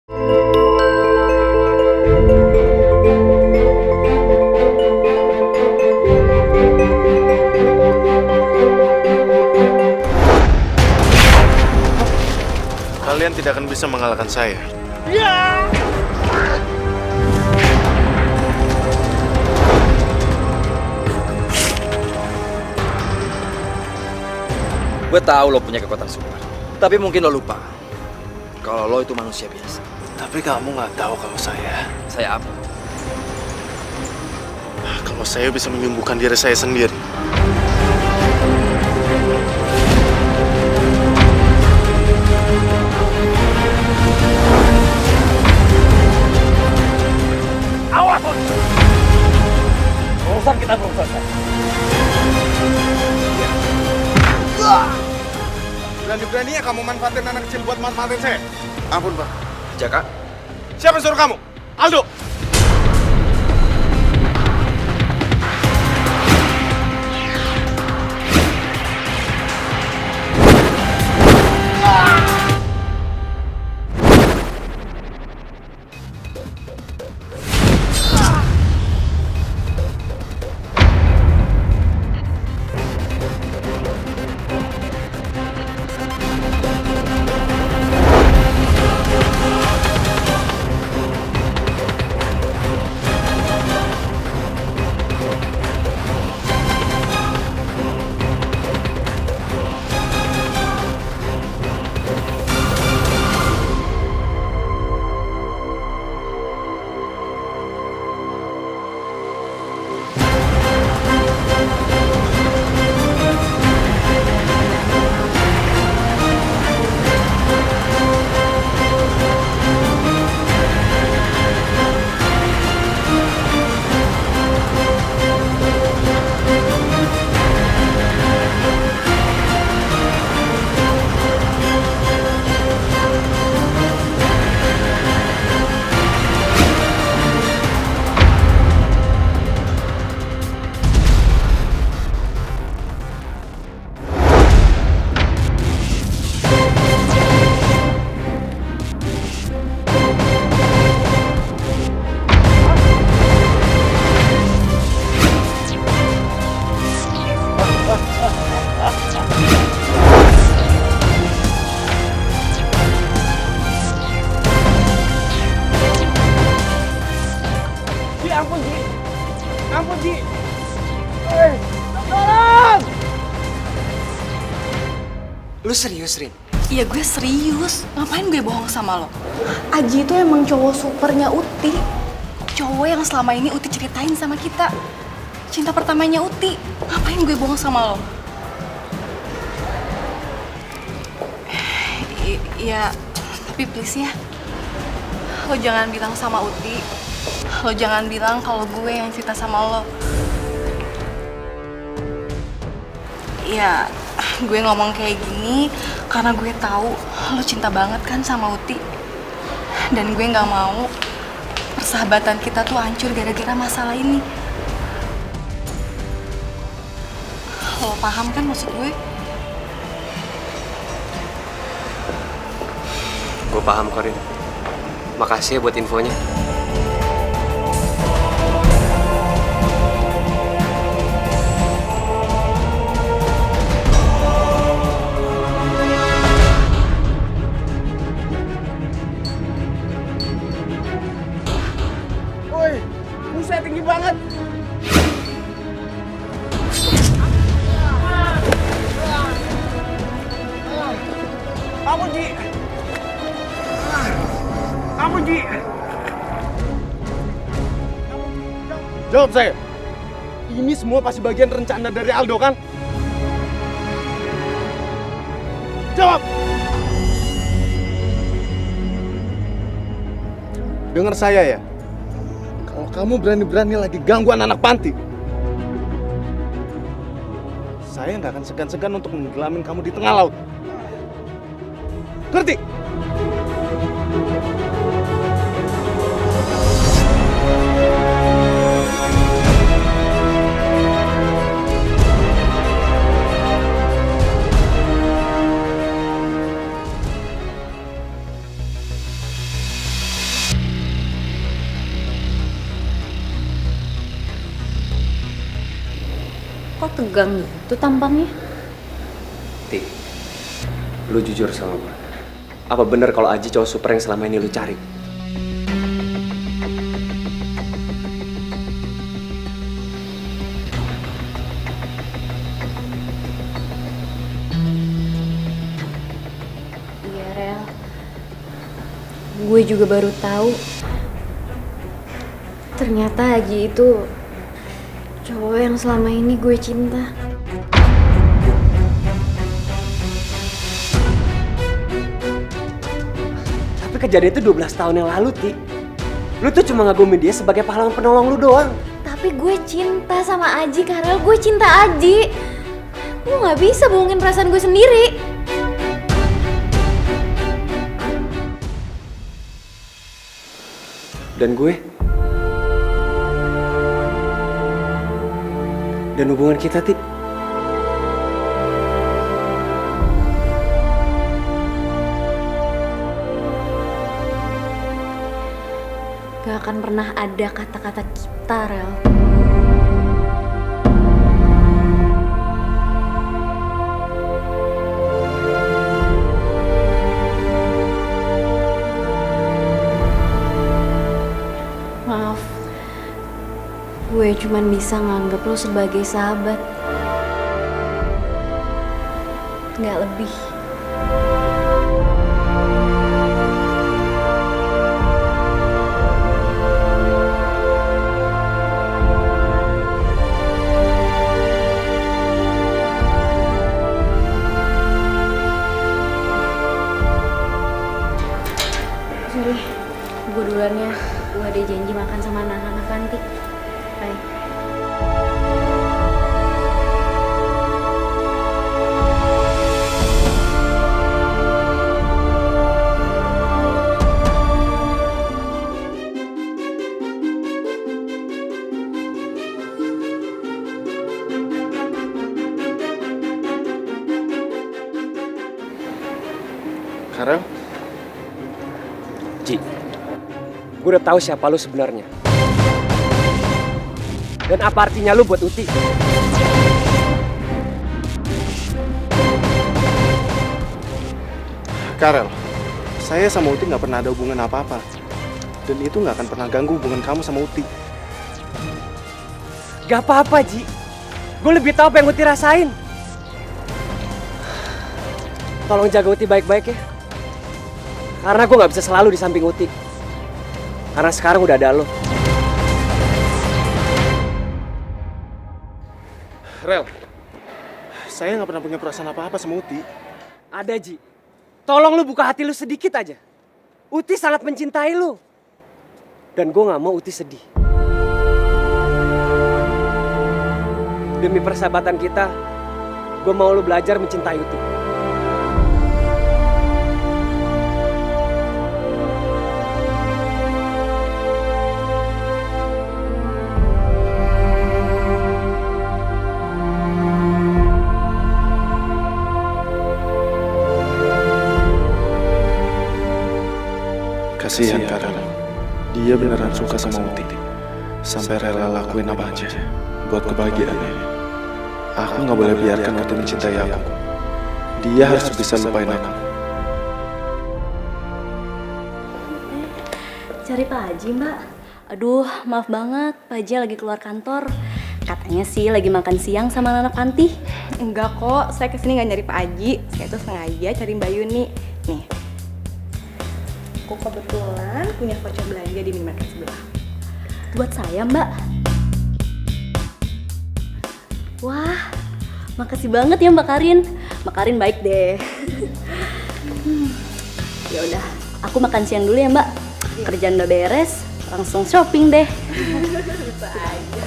Kalian tidak akan bisa mengalahkan saya. Gue tahu lo punya kekuatan super, tapi mungkin lo lupa kalau lo itu manusia biasa. Tapi kamu nggak tahu kalau Saya apa? kalau saya bisa menyembuhkan diri saya sendiri. Awas, bos! Urusan kita belum selesai. Berani-beraninya kamu manfaatin anak kecil buat manfaatin saya. Ampun, Pak. Jaka, Siapa yang suruh kamu? Aldo! Ampun, Ji. Tolong! lu serius, Rin? Iya gue serius, ngapain gue bohong sama lo? Aji itu emang cowok supernya Uti. Cowok yang selama ini Uti ceritain sama kita. Cinta pertamanya Uti, ngapain gue bohong sama lo? Iya, tapi please ya, lo jangan bilang sama Uti. Lo jangan bilang kalau gue yang cerita sama lo. Iya, gue ngomong kayak gini karena gue tahu lo cinta banget kan sama Uti. Dan gue nggak mau persahabatan kita tuh hancur gara-gara masalah ini. Lo paham kan maksud gue? Gue paham, Korin. Makasih ya buat infonya. Woi, buset tinggi banget. Ampun, Ji. Ampun, Ji. Jawab saya. Ini semua pasti bagian rencana dari Aldo, kan? Jawab. Dengar saya ya. Kalau kamu berani-berani lagi ganggu anak-anak panti, saya nggak akan segan-segan untuk menggelamin kamu di tengah laut. Ngerti? tegang gitu tampangnya? Ti, lu jujur sama gue. Apa bener kalau Aji cowok super yang selama ini lu cari? Iya, Rel. Gue juga baru tahu. Ternyata Aji itu cowok yang selama ini gue cinta. Tapi kejadian itu 12 tahun yang lalu, Ti. Lu tuh cuma ngagumin dia sebagai pahlawan penolong lu doang. Tapi gue cinta sama Aji, Karel. Gue cinta Aji. Gue gak bisa bohongin perasaan gue sendiri. Dan hubungan kita, Ti. Gak akan pernah ada kata-kata kita, Rel. Maaf, gue cuman bisa nganggep lo sebagai sahabat. Nggak lebih. Sorry, gue duluan ya. Gue ada janji makan sama anak-anak nanti. Bye. Karel, Ji, gue udah tahu siapa lu sebenarnya. Dan apa artinya lu buat Uti? Karel, saya sama Uti nggak pernah ada hubungan apa-apa. Dan itu nggak akan pernah ganggu hubungan kamu sama Uti. Gak apa-apa, Ji. Gue lebih tahu apa yang Uti rasain. Tolong jaga Uti baik-baik ya. Karena gue gak bisa selalu di samping Uti. Karena sekarang udah ada lo. Rel, saya nggak pernah punya perasaan apa-apa sama Uti. Ada, Ji. Tolong lu buka hati lu sedikit aja. Uti sangat mencintai lu. Dan gue gak mau Uti sedih. Demi persahabatan kita, gue mau lu belajar mencintai Uti. Kasihan Karel, dia beneran suka sama Uti. Sampai rela lakuin apa aja buat kebahagiaannya. Aku nggak boleh biarkan Uti mencintai aku. Dia harus bisa lupain aku. Cari Pak Haji, Mbak. Aduh, maaf banget, Pak Haji lagi keluar kantor. Katanya sih lagi makan siang sama anak panti. Enggak kok, saya kesini nggak nyari Pak Haji. Saya tuh sengaja cari Mbak Yuni. Nih, aku kebetulan punya voucher belanja di minimarket sebelah. Buat saya, Mbak. Wah, makasih banget ya Mbak Karin. Mbak Karin baik deh. Ya udah, aku makan siang dulu ya Mbak. Kerjaan udah beres, langsung shopping deh. Bisa aja.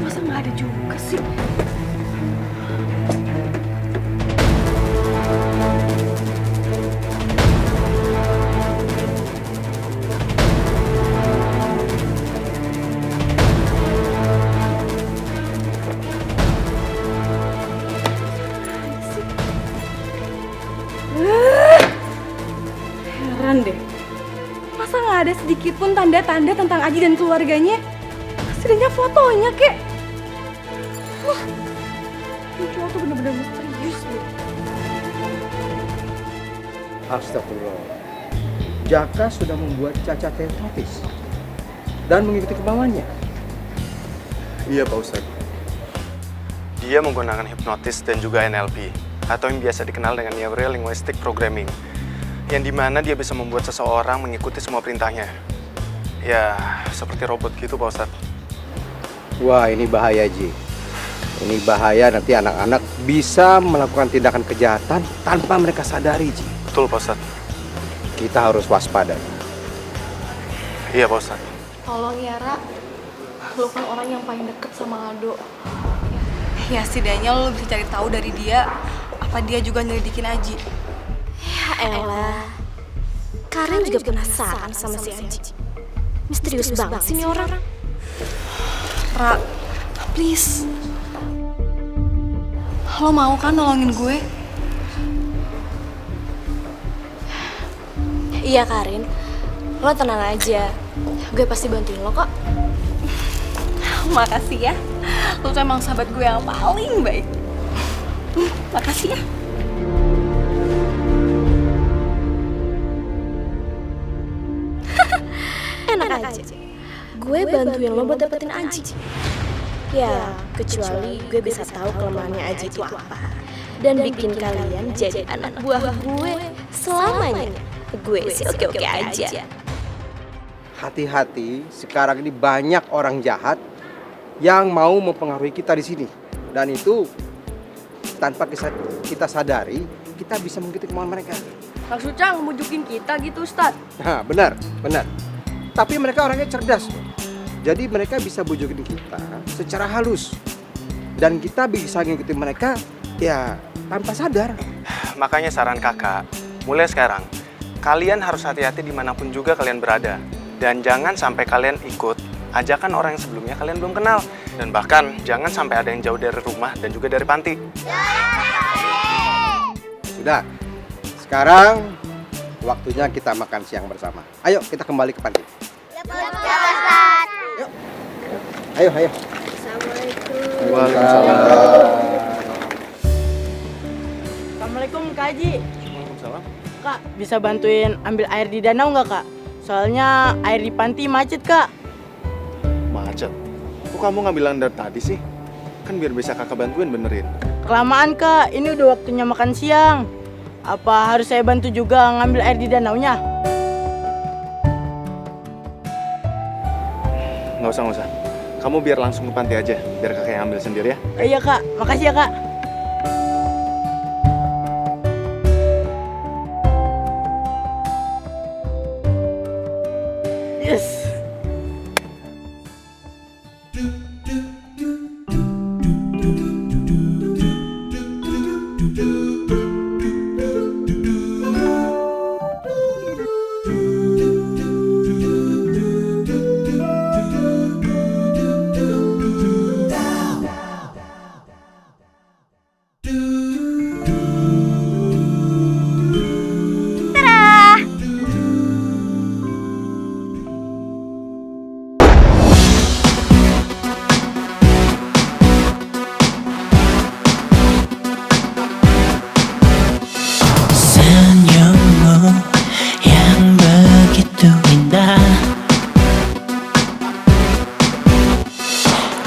Masa nggak ada juga sih? tanda-tanda tentang Aji dan keluarganya. Setidaknya fotonya, kek. Ini cowok tuh bener-bener misterius deh. Astagfirullah. Jaka sudah membuat Caca terhipnotis dan mengikuti kemauannya. Iya Pak Ustadz. Dia menggunakan hipnotis dan juga NLP, atau yang biasa dikenal dengan Neuro Linguistic Programming, yang dimana dia bisa membuat seseorang mengikuti semua perintahnya. Ya, seperti robot gitu Pak Ustadz. Wah, ini bahaya, Ji. Ini bahaya, nanti anak-anak bisa melakukan tindakan kejahatan tanpa mereka sadari, Ji. Betul Pak Ustadz. Kita harus waspada. Iya Pak Ustadz. Tolong ya, Ra. Lo kan orang yang paling deket sama Aldo. Ya setidaknya lo bisa cari tahu dari dia apa dia juga nyelidikin Aji. Ya elah. Karin juga penasaran sama si Aji. Misterius banget sih ini orang. Ra, please. Lo mau kan nolongin gue? Iya Karin, lo tenang aja. Gue pasti bantuin lo kok. Makasih ya. Lo tuh emang sahabat gue yang paling baik. Makasih ya. Enak aja. Gue bantuin lo buat dapetin Aji. Ya, kecuali gue bisa tahu kelemahannya Aji itu apa. Dan bikin kalian jadi anak buah gue selamanya. Gue sih oke-oke aja. Hati-hati, sekarang ini banyak orang jahat yang mau mempengaruhi kita di sini. Dan itu tanpa kita sadari, kita bisa mengikuti kemauan mereka. Maksudnya ngebujukin kita gitu, Ustadz? Nah, benar. Tapi mereka orangnya cerdas. Jadi mereka bisa bujukin kita secara halus. Dan kita bisa ngikutin mereka ya tanpa sadar. Makanya saran kakak, mulai sekarang, kalian harus hati-hati dimanapun juga kalian berada. Dan jangan sampai kalian ikut ajakan orang yang sebelumnya kalian belum kenal. Dan bahkan jangan sampai ada yang jauh dari rumah dan juga dari panti. Sudah, sekarang waktunya kita makan siang bersama. Ayo kita kembali ke panti. Yuk. Ayo. Waalaikumsalam. Assalamualaikum Kak Haji. Waalaikumsalam. Kak, bisa bantuin ambil air di danau nggak Kak? Soalnya air di panti macet Kak. Macet? Kok kamu ngambilan dari tadi sih? Kan biar bisa kakak bantuin benerin. Kelamaan Kak, ini udah waktunya makan siang. Apa harus saya bantu juga ngambil air di danaunya? Nggak usah. Kamu biar langsung ke panti aja, biar kakak yang ambil sendiri ya. Iya Kak, makasih ya Kak. Yes.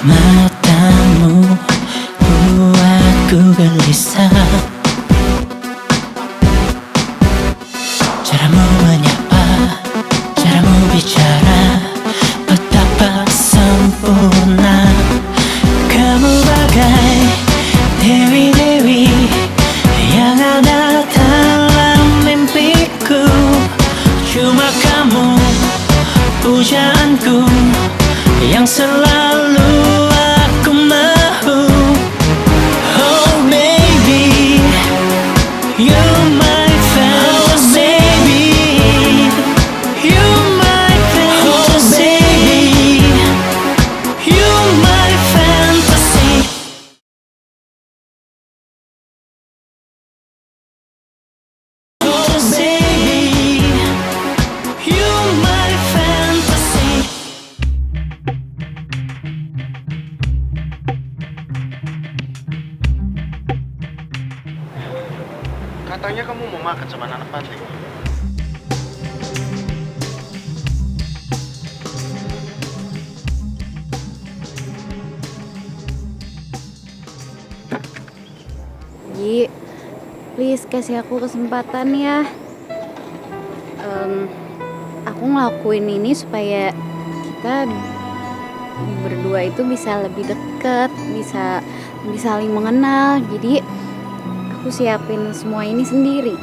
Matamu buatku gelisah. Caramu menyapa, caramu bicara, betapa sempurna. Kamu bagai dewi-dewi yang ada dalam mimpiku. Cuma kamu pujaanku yang selalu aku mau. Oh baby, you're my fantasy. Oh baby, you're my fantasy. Oh baby, you're my fantasy. Oh baby, you're my fantasy. Emangnya kamu mau makan sama anak panti? Ji, please kasih aku kesempatan ya. Aku ngelakuin ini supaya kita berdua itu bisa lebih deket, bisa saling mengenal. Jadi aku siapin semua ini sendiri.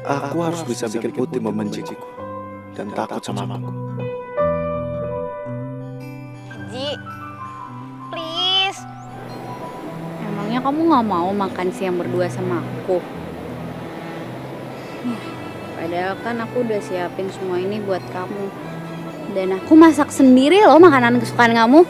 Aku harus bisa bikin Uti membenciku dan takut sama aku. Ji, please. Emangnya kamu gak mau makan siang berdua sama aku? Padahal kan aku udah siapin semua ini buat kamu. Dan aku masak sendiri loh makanan kesukaan kamu.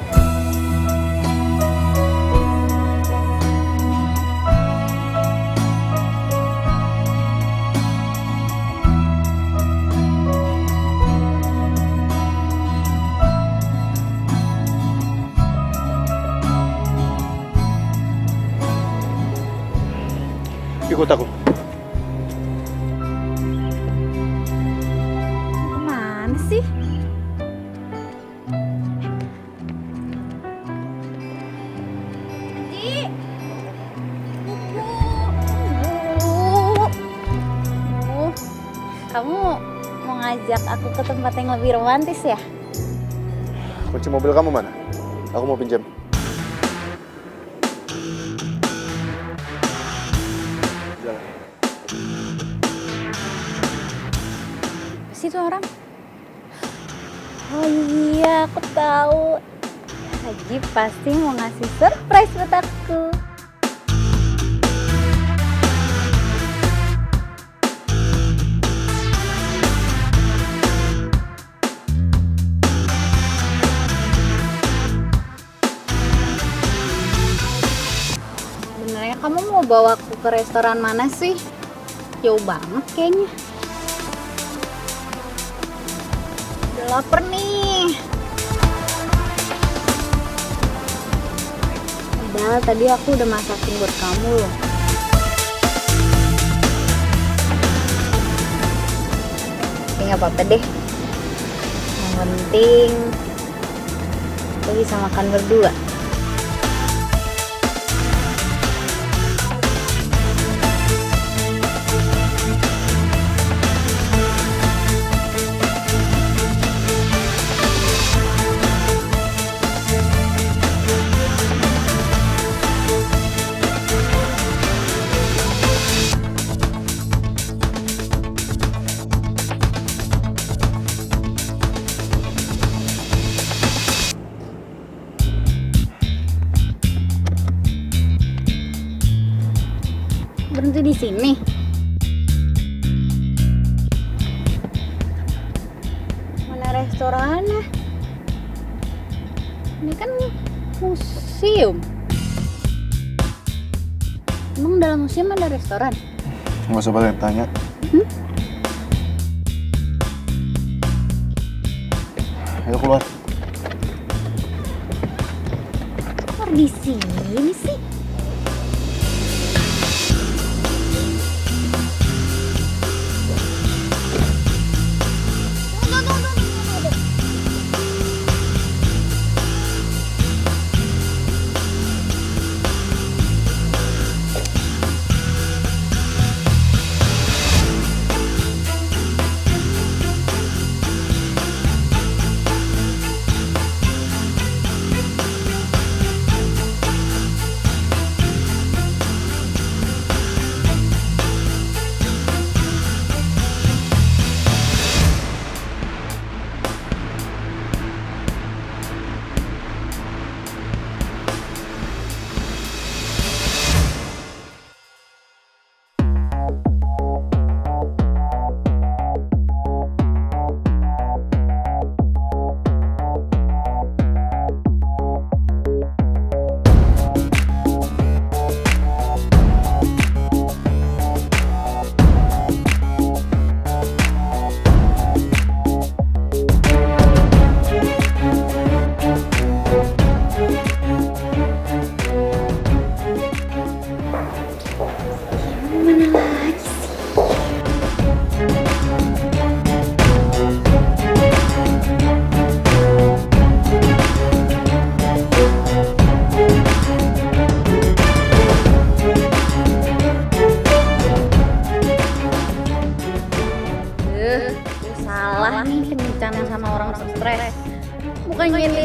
Ikut aku. Kemana sih? Ji, kamu mau ngajak aku ke tempat yang lebih romantis ya? Kunci mobil kamu mana? Aku mau pinjam. Situ orang. Oh iya, aku tahu. Haji pasti mau ngasih surprise buat aku. Sebenarnya kamu mau bawa aku ke restoran mana sih? Jauh banget kayaknya. Laper nih. Padahal tadi aku udah masakin buat kamu loh. Tapi nggak apa-apa deh. Yang penting kita bisa makan berdua. Berhenti di sini. Mana restorannya? Ini kan museum. Emang dalam museum ada restoran? Nggak usah banyak tanya. Ayo keluar. Kok di sini sih?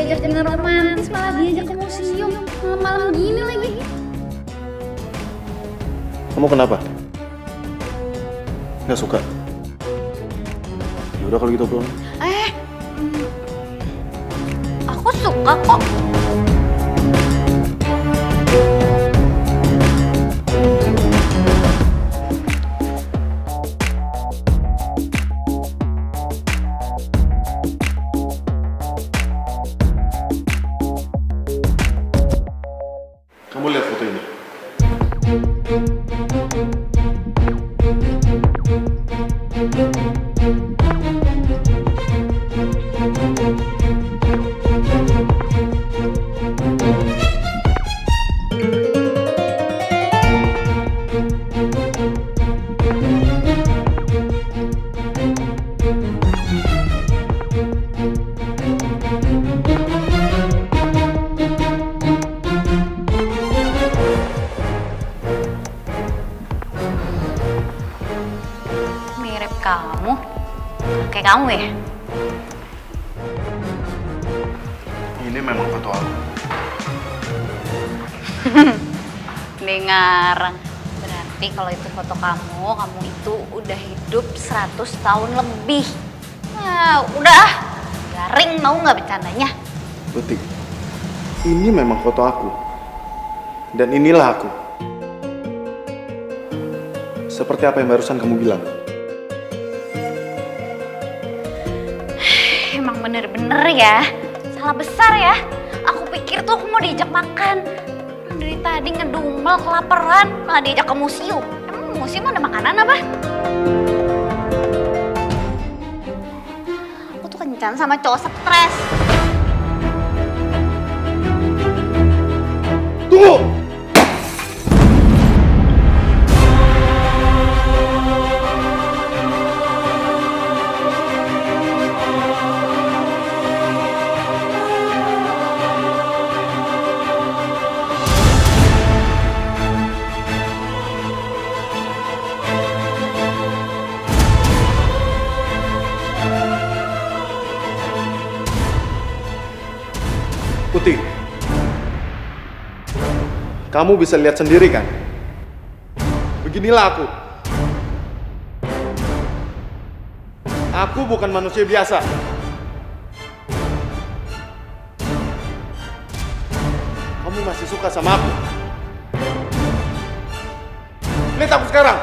diajak dinner romantis malah diajak ke museum malam-malam gini lagi. Kamu kenapa? Nggak suka? Yaudah kalau gitu pulang. Aku suka kok. Kamu lihat foto ini. Mirip kamu. Kayak kamu ya? Ini memang foto aku. Dia ngarang. Berarti kalau itu foto kamu itu udah hidup 100 tahun lebih. Nah, udah. Garing mau nggak bercandanya? Uti, ini memang foto aku. Dan inilah aku. Seperti apa yang barusan kamu bilang. Emang bener-bener ya. Salah besar ya. Aku pikir tuh aku mau diajak makan. Dari tadi ngedumel kelaparan, malah diajak ke museum. Emang museum ada makanan apa? Aku tuh kencan sama cowok stres. Tunggu! Putih, kamu bisa lihat sendiri kan? Beginilah aku. Aku bukan manusia biasa. Kamu masih suka sama aku? Lihat aku sekarang.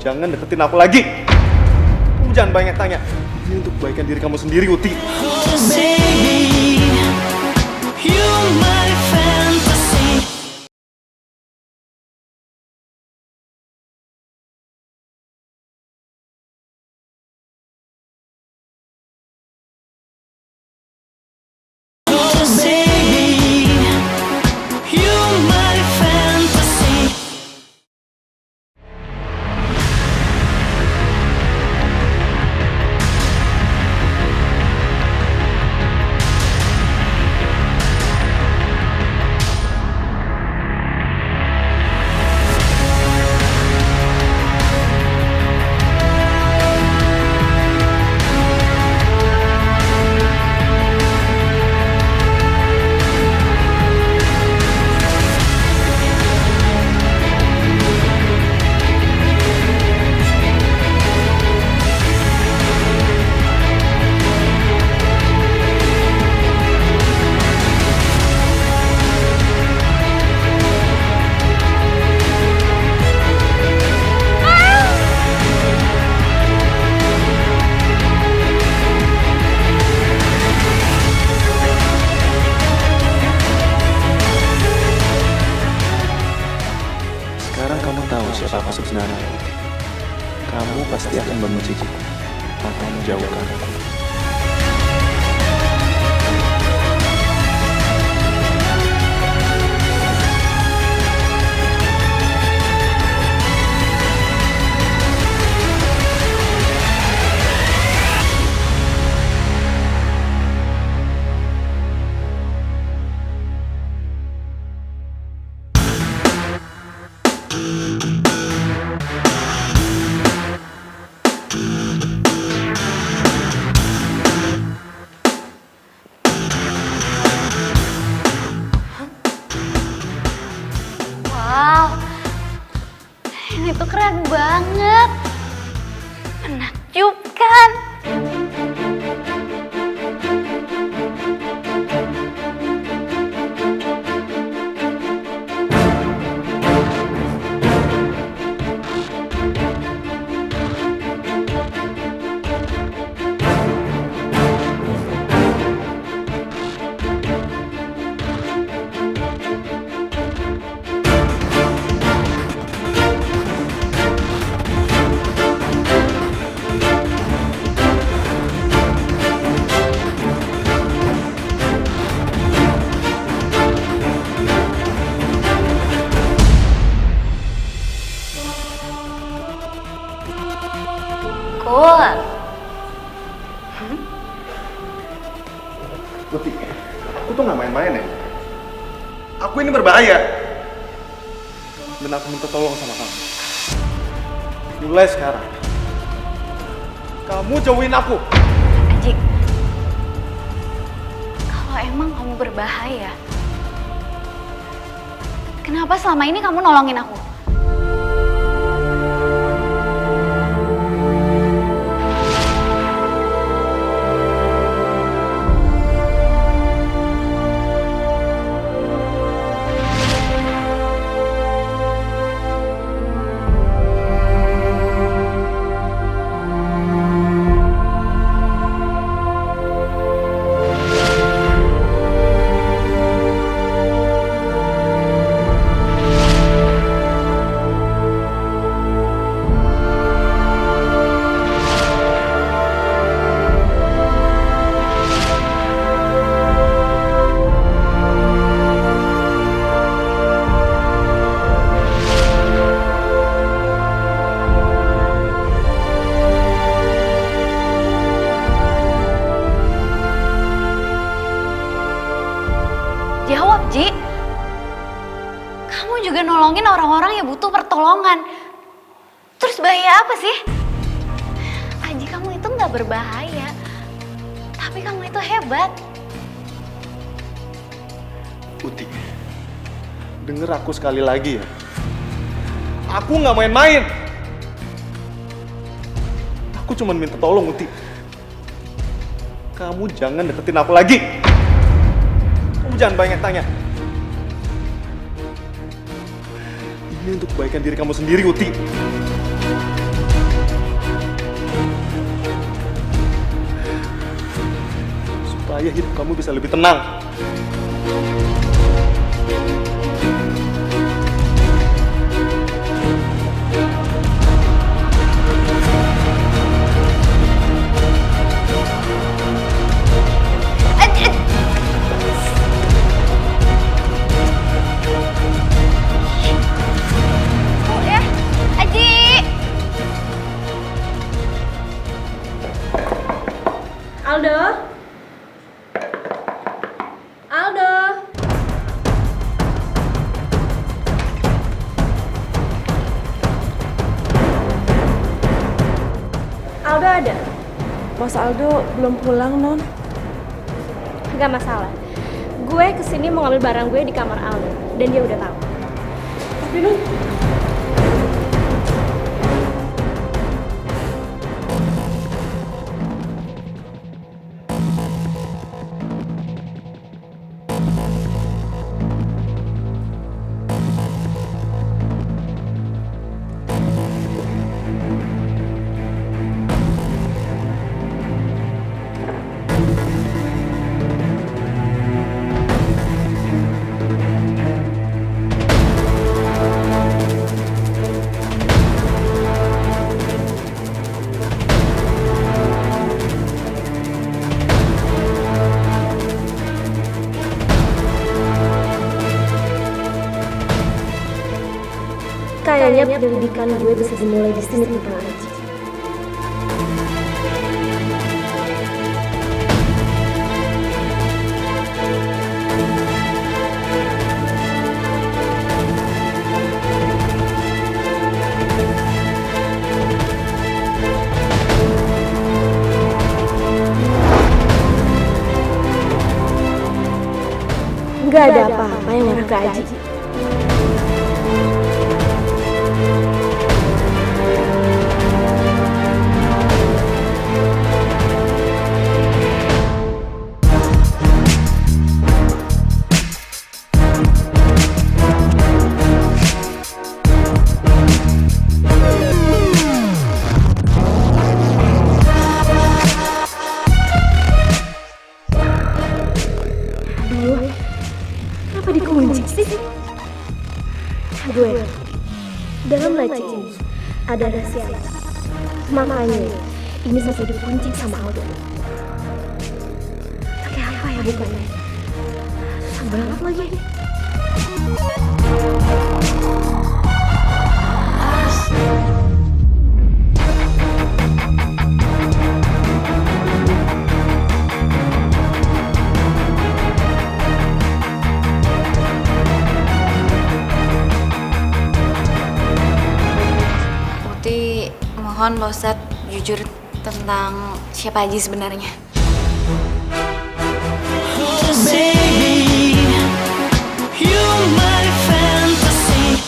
Jangan deketin aku lagi. Kamu jangan banyak tanya. Ini untuk kebaikan diri kamu sendiri, Uti. tahu siapa aku sebenarnya, kamu pasti akan membenciku atau menjauhkan aku. Wow, ini tuh keren banget. Menakjubkan. Cool. Uti, aku tuh nggak main-main ya. Aku ini berbahaya. Dan aku minta tolong sama kamu. Mulai sekarang, kamu jauhin aku. Ajik, kalau emang kamu berbahaya, kenapa selama ini kamu nolongin aku? Jawab, Ji. Kamu juga nolongin orang-orang yang butuh pertolongan. Terus bahaya apa sih? Aji, kamu itu nggak berbahaya. Tapi kamu itu hebat. Uti, denger aku sekali lagi ya. Aku nggak main-main. Aku cuma minta tolong, Uti. Kamu jangan deketin aku lagi. Kamu jangan banyak tanya. Ini untuk kebaikan diri kamu sendiri, Uti. Supaya hidup kamu bisa lebih tenang. Aldo? Aldo? Aldo ada? Mas Aldo belum pulang, Non. Gak masalah. Gue kesini mau ngambil barang gue di kamar Aldo. Dan dia udah tahu. Tapi Non, Pokoknya penyelidikan gue bisa dimulai di sini tentang Aji. Gak ada apa-apa yang mengarah ke Aji. Kenapa dikunci sih? Gue, dalam laci ini ada rahasia. Makanya ini sampai dikunci sama Aldo. Pakai apa ya bukannya? Susah banget lagi. Mohon Pak Ustadz jujur tentang siapa Aji sebenarnya. Baby, you my fantasy.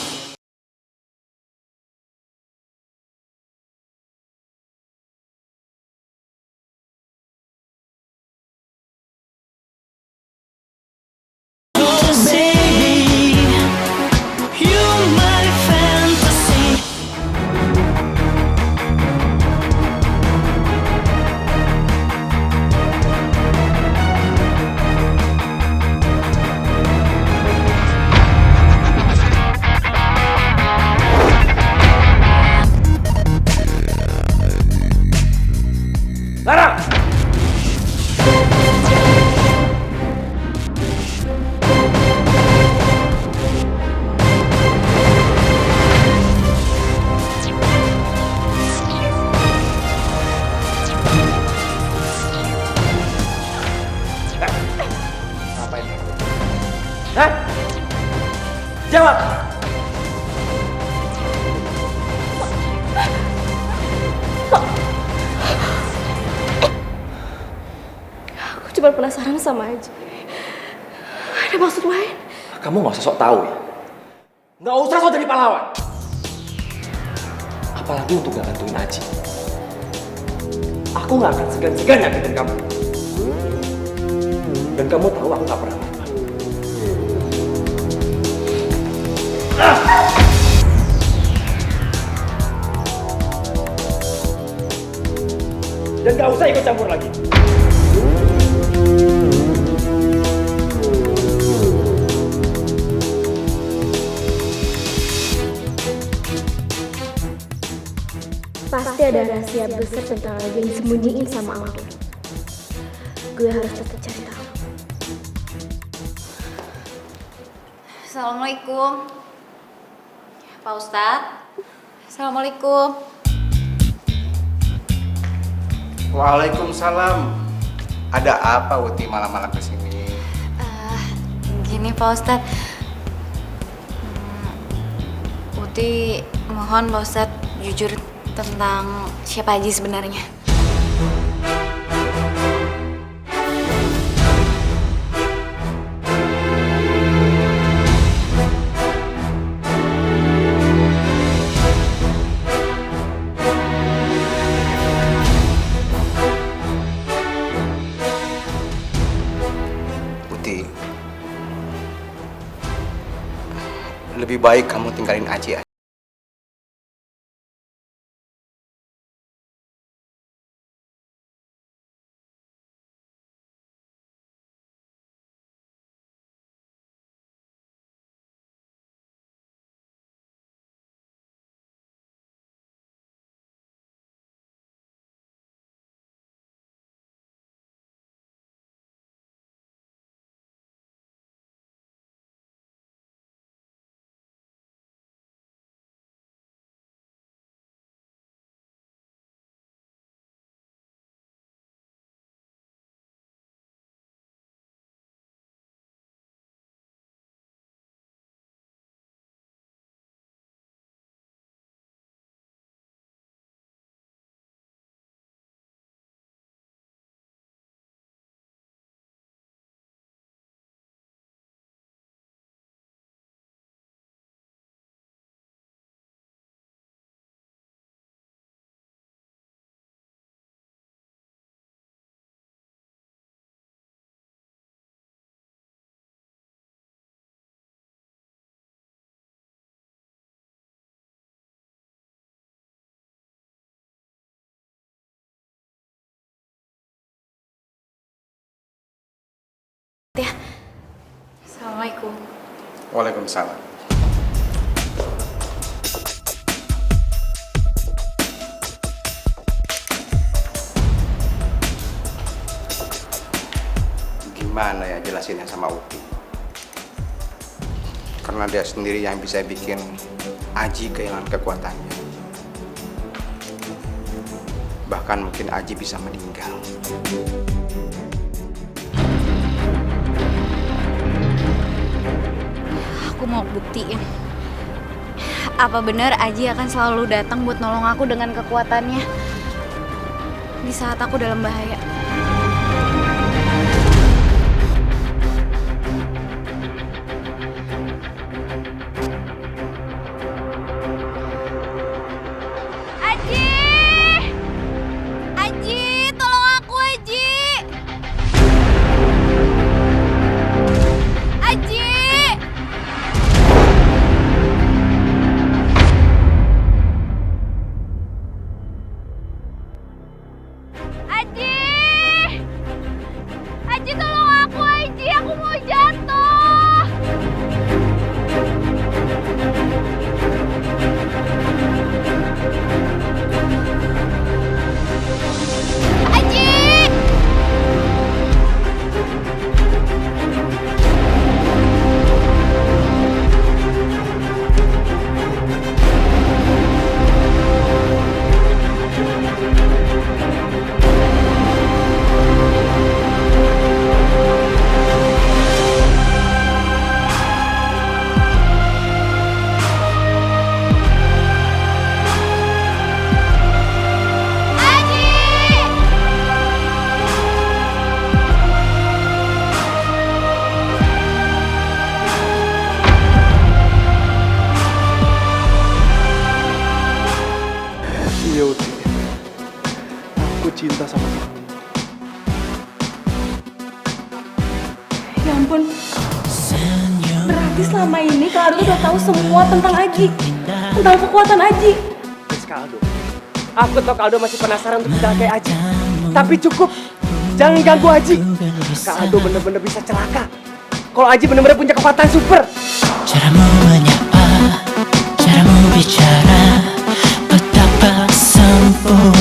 Baby, you my fantasy. Lara! Ngapain? Hah? Jawab! Aku cuma penasaran sama Aji. Ada maksud lain? Kamu nggak usah sok tahu ya. Nggak usah sok jadi pahlawan. Apalagi untuk nggak bantuin Aji. Aku nggak akan segan-segan nyakitin kamu. Dan kamu tahu aku nggak pernah apa. Dan nggak usah ikut campur lagi. Pasti ada rahasia besar tentang Aji yang disembunyiin sama Aldo. Gue harus tetap cari tahu. Assalamualaikum. Pak Ustadz. Assalamualaikum. Waalaikumsalam. Ada apa Uti malam-malam kesini? Gini Pak Ustadz. Uti mohon Pak Ustadz jujur tentang siapa Aji sebenarnya. Uti, lebih baik kamu tinggalin Aji aja. Assalamualaikum. Waalaikumsalam. Gimana ya jelasinnya sama Uti? Karena dia sendiri yang bisa bikin Aji kehilangan kekuatannya. Bahkan mungkin Aji bisa meninggal. Aku mau buktiin. Apa benar Aji akan selalu datang buat nolong aku dengan kekuatannya di saat aku dalam bahaya? cinta sama kamu. Ya ampun. Berarti selama ini Kak Aldo udah tahu semua tentang Aji. Tentang kekuatan Aji. Yes, Kak Aldo. Aku tahu Kak Aldo masih penasaran untuk mencelakai Aji. Tapi cukup. Jangan ganggu Aji. Kak Aldo bener-bener bisa celaka. Kalau Aji bener-bener punya kekuatan super. Caramu menyapa, caramu bicara, betapa sempurna.